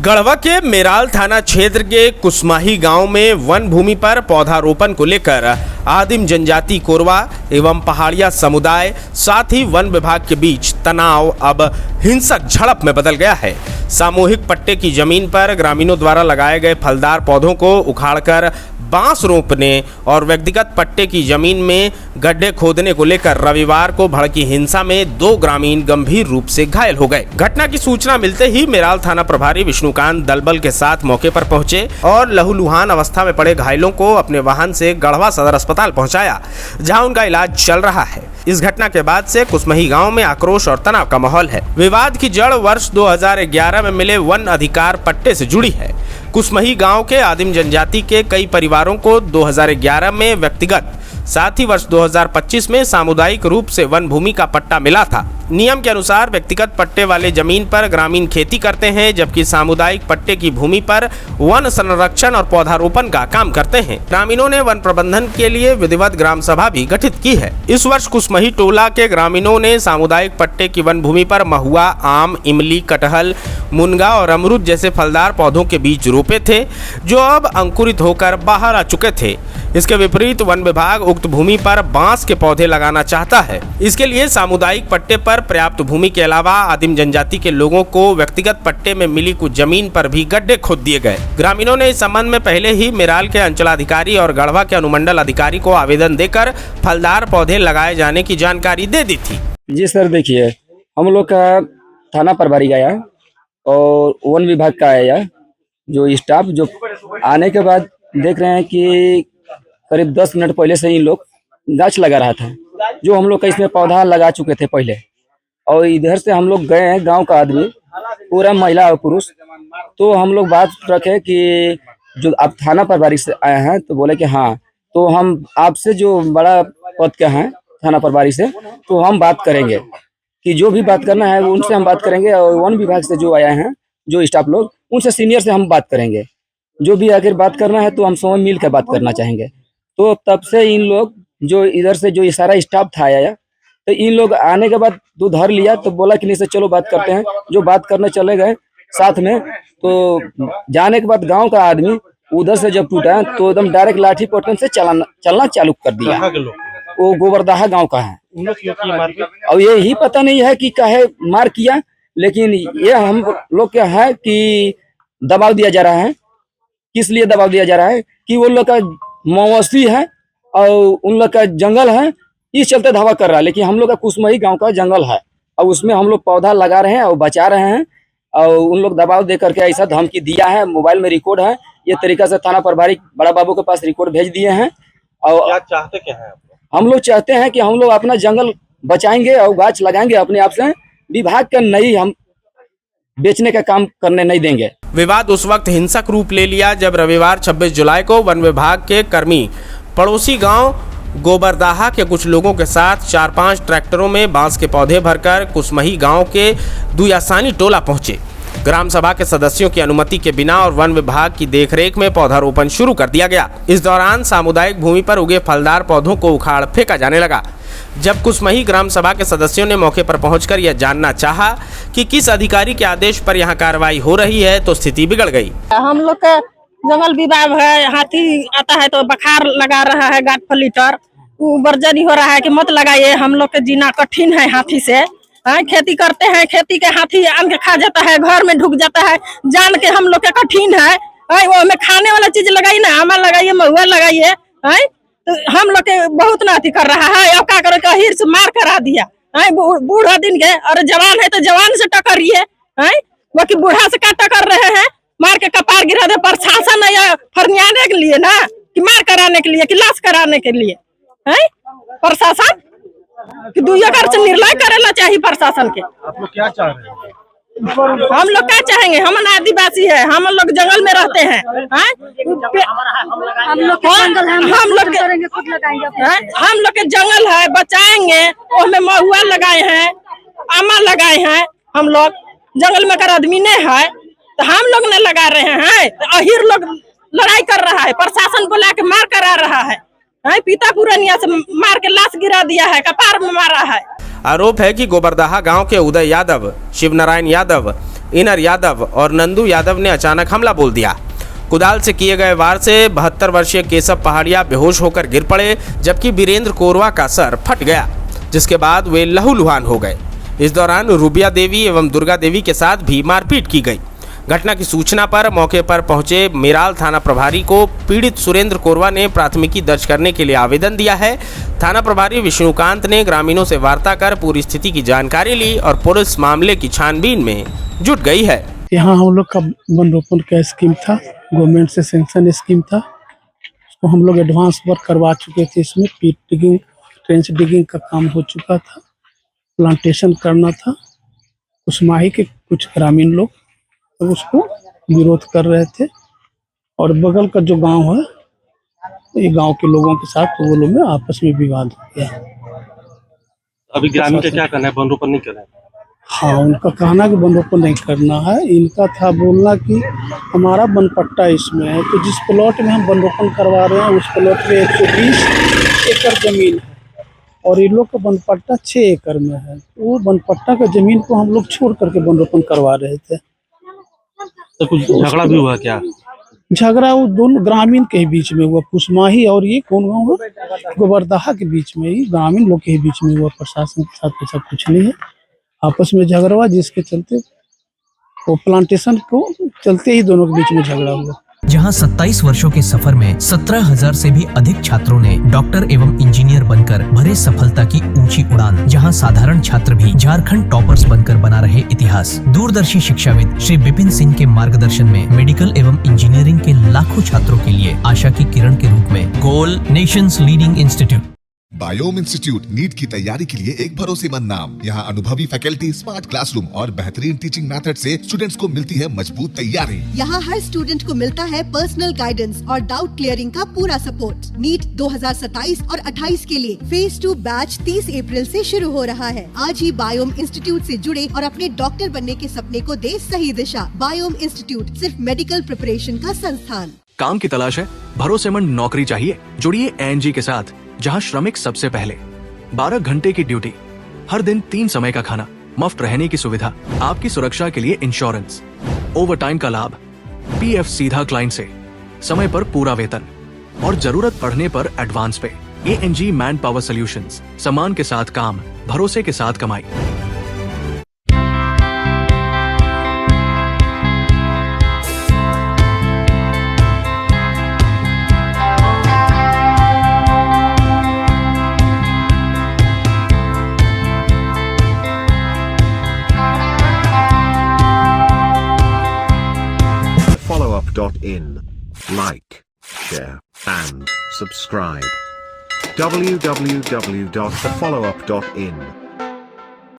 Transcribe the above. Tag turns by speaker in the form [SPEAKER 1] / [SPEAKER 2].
[SPEAKER 1] गढ़वा के मेराल थाना क्षेत्र के कुसमाही गांव में वन भूमि पर पौधारोपण को लेकर आदिम जनजाति कोरवा एवं पहाड़िया समुदाय साथ ही वन विभाग के बीच तनाव अब हिंसक झड़प में बदल गया है। सामूहिक पट्टे की जमीन पर ग्रामीणों द्वारा लगाए गए फलदार पौधों को उखाड़कर बांस रोपने और व्यक्तिगत पट्टे की जमीन में गड्ढे खोदने को लेकर रविवार को भड़की हिंसा में 2 ग्रामीण गंभीर रूप से घायल हो गए। घटना की सूचना मिलते ही मेराल थाना प्रभारी विष्णुकांत दलबल के साथ मौके पर पहुंचे और लहूलुहान अवस्था में पड़े घायलों को अपने वाहन से गढ़वा सदर अस्पताल पहुंचाया, जहां उनका इलाज चल रहा है। इस घटना के बाद से कुसमाही गांव में आक्रोश और तनाव का माहौल है। विवाद की जड़ वर्ष 2011 में मिले वन अधिकार पट्टे से जुड़ी है। कुसमाही गांव के आदिम जनजाति के कई परिवारों को 2011 में व्यक्तिगत, साथ ही वर्ष 2025 में सामुदायिक रूप से वन भूमि का पट्टा मिला था। नियम के अनुसार व्यक्तिगत पट्टे वाले जमीन पर ग्रामीण खेती करते हैं, जबकि सामुदायिक पट्टे की भूमि पर वन संरक्षण और पौधारोपण का काम करते हैं। ग्रामीणों ने वन प्रबंधन के लिए विधिवत ग्राम सभा भी गठित की है। इस वर्ष कुसमाही टोला के ग्रामीणों ने सामुदायिक पट्टे की वन भूमि पर महुआ, आम, इमली, कटहल, मुनगा और अमरूद जैसे फलदार पौधों के बीज रोपे थे, जो अब अंकुरित होकर बाहर आ चुके थे। इसके विपरीत वन विभाग उक्त भूमि पर बांस के पौधे लगाना चाहता है। इसके लिए सामुदायिक पट्टे पर पर्याप्त भूमि के अलावा आदिम जनजाति के लोगों को व्यक्तिगत पट्टे में मिली कुछ जमीन पर भी गड्ढे खोद दिए गए। ग्रामीणों ने इस संबंध में पहले ही मेराल के अंचलाधिकारी और गढ़वा के अनुमंडल अधिकारी को आवेदन देकर फलदार पौधे लगाए जाने की जानकारी दे दी थी।
[SPEAKER 2] जी सर, देखिए हम लोग का थाना प्रभारी आया और वन विभाग का आया, जो स्टाफ जो आने के बाद देख रहे हैं कि करीब 10 मिनट पहले से इन लोग गाछ लगा रहा था, जो हम लोग का इसमें पौधा लगा चुके थे पहले। और इधर से हम लोग गए हैं, गांव का आदमी पूरा महिला और पुरुष, तो हम लोग बात रखे कि जो आप थाना प्रभारी से आए हैं, तो बोले कि हाँ, तो हम आपसे जो बड़ा पद के हैं थाना प्रभारी से, तो हम बात करेंगे कि जो भी बात करना है उनसे हम बात करेंगे। और वन विभाग से जो आए हैं, जो स्टाफ लोग, उनसे सीनियर से हम बात करेंगे। जो भी अगर बात करना है तो हम सब मिल कर बात करना चाहेंगे। तो तब से इन लोग जो इधर से जो सारा स्टाफ था आया, तो इन लोग आने के बाद दो धर लिया, तो बोला कि नहीं से चलो बात करते हैं। जो बात करने चले गए साथ में, तो जाने के बाद गांव का आदमी उधर से जब टूटा तो एकदम डायरेक्ट लाठी पटकन से चलना चालू कर दिया। वो गोबरदाहा गांव का है। अब यही पता नहीं है कि काहे मार किया, लेकिन ये हम लोग क्या है कि दबाव दिया जा रहा है। किस लिए दबाव दिया जा रहा है कि वो लोग का मवेशी है और उन लोग का जंगल है, इस चलते धावा कर रहा है। लेकिन हम लोग का कुसमाही गांव का जंगल है और उसमें हम लोग पौधा लगा रहे हैं और बचा रहे हैं। और उन लोग दबाव दे करके ऐसा धमकी दिया है, मोबाइल में रिकॉर्ड है। ये तरीका से थाना प्रभारी बड़ा बाबू के पास रिकॉर्ड भेज दिए हैं। और
[SPEAKER 3] क्या चाहते क्या है?
[SPEAKER 2] हम लोग चाहते हैं कि हम लोग अपना जंगल बचाएंगे और गाछ लगाएंगे अपने आप से। विभाग का नहीं, हम बेचने का काम करने नहीं देंगे।
[SPEAKER 1] विवाद उस वक्त हिंसक रूप ले लिया जब रविवार 26 जुलाई को वन विभाग के कर्मी पड़ोसी गांव गोबरदाहा के कुछ लोगों के साथ 4-5 ट्रैक्टरों में बांस के पौधे भरकर कुसमाही गांव के दुयासानी टोला पहुंचे। ग्राम सभा के सदस्यों की अनुमति के बिना और वन विभाग की देखरेख में पौधारोपण शुरू कर दिया गया। इस दौरान सामुदायिक भूमि पर उगे फलदार पौधों को उखाड़ फेंका जाने लगा। जब कुसमाही ग्राम सभा के सदस्यों ने मौके पर पहुंचकर यह जानना चाहा कि किस अधिकारी के आदेश पर यहां कार्रवाई हो रही है, तो स्थिति बिगड़ गई।
[SPEAKER 4] हम लोग का जंगल विभाग है, हाथी आता है तो बखार लगा रहा है, गाठ फलीटर बर्जरी हो रहा है कि मत लगाइए। हम लोग के जीना कठिन है हाथी से। खेती करते हैं, खेती के हाथी आन के खा जाता है, घर में ढुक जाता है, जान के हम लोग के कठिन है। वो हमें खाने वाला चीज लगाइए ना, आमा लगाइए, महुआ लगाइए। तो हम लोग के बहुत नाती कर रहा है। और क्या करो, कहीं से मार करा दिया। बूढ़ा दिन के, और जवान है तो जवान से टकरिए। वो कि बूढ़ा से क्या टकर रहे हैं, मार के कपार गिरा दे। प्रशासन या फरनियाने के लिए ना, कि मार कराने के लिए, कि लाश कराने के लिए है प्रशासन कि दुनियाकार से निर्णय करेला चाहिए प्रशासन के।
[SPEAKER 3] आप लोग क्या चाह रहे हैं?
[SPEAKER 4] हम लोग क्या चाहेंगे? हम आदिवासी है, हम लोग जंगल में रहते हैं। हम लोग के जंगल है, बचाएंगे। उसमें महुआ लगाए हैं, आमा लगाए हैं। हम लोग जंगल में कर आदमी नहीं है तो हम लोग ने लगा रहे हैं। तो अहिर लोग लड़ाई कर रहा है, प्रशासन बुला के मार करा रहा है। पिता पुरानिया से मार के लाश गिरा दिया है, कपार में मारा है।
[SPEAKER 1] आरोप है कि गोबरदाहा गांव के उदय यादव, शिवनारायण यादव, इनर यादव और नंदू यादव ने अचानक हमला बोल दिया। कुदाल से किए गए वार से 72 वर्षीय केशव पहाड़िया बेहोश होकर गिर पड़े, जबकि वीरेंद्र कोरवा का सर फट गया, जिसके बाद वे लहूलुहान हो गए। इस दौरान रूबिया देवी एवं दुर्गा देवी के साथ भी मारपीट की गई। घटना की सूचना पर मौके पर पहुंचे मेराल थाना प्रभारी को पीड़ित सुरेंद्र कोरवा ने प्राथमिकी दर्ज करने के लिए आवेदन दिया है। थाना प्रभारी विष्णुकांत ने ग्रामीणों से वार्ता कर पूरी स्थिति की जानकारी ली और पुलिस मामले की छानबीन में जुट गई है।
[SPEAKER 5] यहाँ हम लोग का वन रोपण का स्कीम था, गवर्नमेंट से सेंक्शन स्कीम था, उसको हम लोग एडवांस वर्क करवा चुके थे। इसमें पीट डिगिंग, ट्रेंच डिगिंग का काम हो चुका था, प्लांटेशन करना था। कुसमाही के कुछ ग्रामीण लोग तो उसको विरोध कर रहे थे और बगल का जो गांव है, ये गांव के लोगों के साथ वो लोग में आपस में विवाद हो गया।
[SPEAKER 3] अभी ग्रामीण का क्या कहना है, वन रोपण नहीं कर रहे हैं?
[SPEAKER 5] हाँ, उनका कहना कि वन रोपण नहीं करना है। इनका था बोलना कि हमारा वन पट्टा इसमें है, तो जिस प्लॉट में हम वन रोपण करवा रहे हैं उस प्लॉट में 120 एकड़ जमीन है और इन लोग का वन पट्टा 6 एकड़ में है। तो वो वन पट्टा का जमीन को हम लोग छोड़ करके वन रोपण करवा रहे थे।
[SPEAKER 3] तो कुछ झगड़ा भी हुआ क्या?
[SPEAKER 5] झगड़ा वो दोनों ग्रामीण के ही बीच में हुआ, कुसमाही और ये कौन गाँव है, गोबरदहा के बीच में ही, ग्रामीण लोग के ही बीच में हुआ। प्रशासन के साथ ऐसा कुछ नहीं है, आपस में झगड़ा हुआ, जिसके चलते वो प्लांटेशन को चलते ही दोनों के बीच में झगड़ा हुआ।
[SPEAKER 6] जहां 27 वर्षों के सफर में 17,000 से भी अधिक छात्रों ने डॉक्टर एवं इंजीनियर बनकर भरे सफलता की ऊंची उड़ान, जहां साधारण छात्र भी झारखंड टॉपर्स बनकर बना रहे इतिहास। दूरदर्शी शिक्षाविद श्री विपिन सिंह के मार्गदर्शन में मेडिकल एवं इंजीनियरिंग के लाखों छात्रों के लिए आशा की किरण के रूप में Goal nation's leading institute.
[SPEAKER 7] Biome institute NEET की तैयारी के लिए एक भरोसेमंद नाम। यहाँ अनुभवी फैकल्टी, स्मार्ट क्लासरूम और बेहतरीन टीचिंग मेथड से स्टूडेंट्स को मिलती है मजबूत तैयारी।
[SPEAKER 8] यहाँ हर स्टूडेंट को मिलता है पर्सनल गाइडेंस और डाउट क्लियरिंग का पूरा सपोर्ट। नीट 2027 और 28 के लिए फेज 2 बैच 30 अप्रैल से शुरू हो रहा है। आज ही बायोम इंस्टीट्यूट से जुड़े और अपने डॉक्टर बनने के सपने को दे सही दिशा। बायोम इंस्टीट्यूट सिर्फ मेडिकल प्रिपरेशन का संस्थान।
[SPEAKER 9] काम की तलाश है, भरोसेमंद नौकरी चाहिए? जुड़िए एनजी के साथ, जहां श्रमिक सबसे पहले। 12 घंटे की ड्यूटी, हर दिन 3 समय का खाना, मुफ्त रहने की सुविधा, आपकी सुरक्षा के लिए इंश्योरेंस, ओवर टाइम का लाभ, पीएफ सीधा क्लाइंट से, समय पर पूरा वेतन और जरूरत पड़ने पर एडवांस पे। एएनजी मैन पावर सॉल्यूशंस, सम्मान के साथ काम, भरोसे के साथ कमाई।
[SPEAKER 10] followup.in. Like, share, and subscribe. www.thefollowup.in